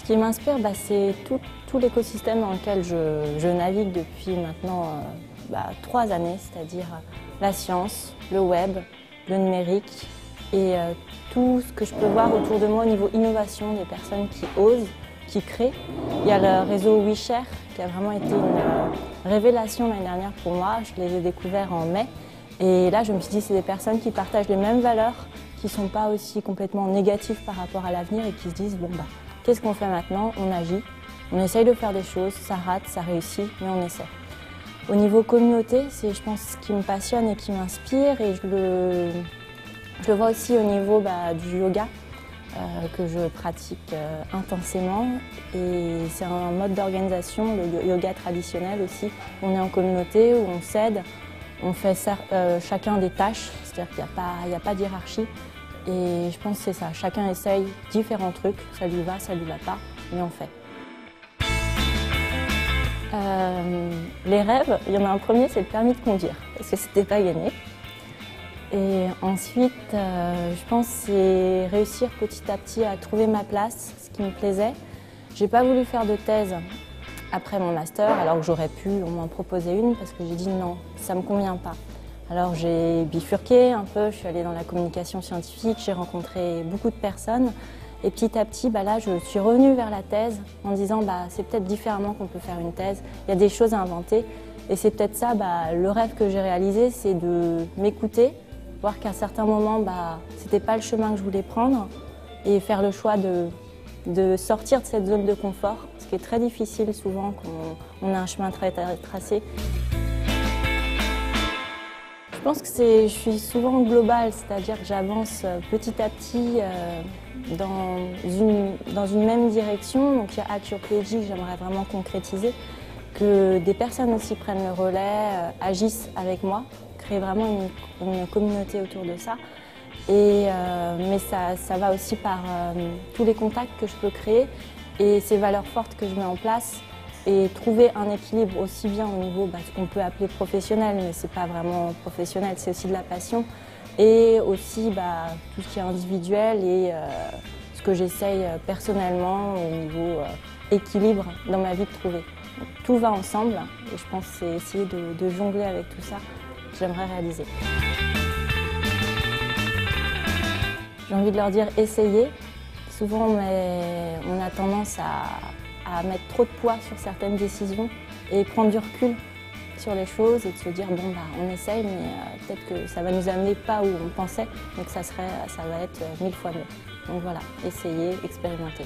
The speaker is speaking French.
qui m'inspire, c'est tout l'écosystème dans lequel je navigue depuis maintenant 3 années, c'est-à-dire la science, le web, le numérique et tout ce que je peux voir autour de moi au niveau innovation, des personnes qui osent, qui créent. Il y a le réseau WeShare qui a vraiment été une révélation l'année dernière pour moi. Je les ai découverts en mai et là je me suis dit c'est des personnes qui partagent les mêmes valeurs, qui ne sont pas aussi complètement négatives par rapport à l'avenir et qui se disent qu'est-ce qu'on fait maintenant? On agit, on essaye de faire des choses, ça rate, ça réussit, mais on essaie. Au niveau communauté, c'est je pense ce qui me passionne et qui m'inspire et je le vois aussi au niveau du yoga que je pratique intensément et c'est un mode d'organisation, le yoga traditionnel aussi. On est en communauté où on s'aide, on fait chacun des tâches, c'est-à-dire qu'il n'y a pas de hiérarchie. Et je pense que c'est ça, chacun essaye différents trucs, ça lui va pas, mais on fait. Les rêves, il y en a un premier, c'est le permis de conduire, parce que c'était pas gagné. Et ensuite, je pense que c'est réussir petit à petit à trouver ma place, ce qui me plaisait. J'ai pas voulu faire de thèse après mon master, alors que j'aurais pu, on m'en proposait une, parce que j'ai dit non, ça me convient pas. Alors j'ai bifurqué un peu, je suis allée dans la communication scientifique, j'ai rencontré beaucoup de personnes et petit à petit, là, je suis revenue vers la thèse en disant c'est peut-être différemment qu'on peut faire une thèse, il y a des choses à inventer et c'est peut-être ça, le rêve que j'ai réalisé, c'est de m'écouter, voir qu'à certains moments, c'était pas le chemin que je voulais prendre et faire le choix de sortir de cette zone de confort, ce qui est très difficile souvent quand on a un chemin très tracé. Je pense que je suis souvent globale, c'est-à-dire que j'avance petit à petit dans une même direction. Donc il y a At Your PhD que j'aimerais vraiment concrétiser, que des personnes aussi prennent le relais, agissent avec moi, créer vraiment une communauté autour de ça. Mais ça va aussi par tous les contacts que je peux créer et ces valeurs fortes que je mets en place. Et trouver un équilibre aussi bien au niveau ce qu'on peut appeler professionnel, mais ce n'est pas vraiment professionnel, c'est aussi de la passion. Et aussi tout ce qui est individuel et ce que j'essaye personnellement au niveau équilibre dans ma vie de trouver. Donc, tout va ensemble et je pense que c'est essayer de jongler avec tout ça que j'aimerais réaliser. J'ai envie de leur dire essayez. Souvent on a tendance à mettre trop de poids sur certaines décisions et prendre du recul sur les choses et de se dire on essaye mais peut-être que ça va nous amener pas où on pensait donc ça va être 1000 fois mieux. Donc voilà, essayer, expérimenter.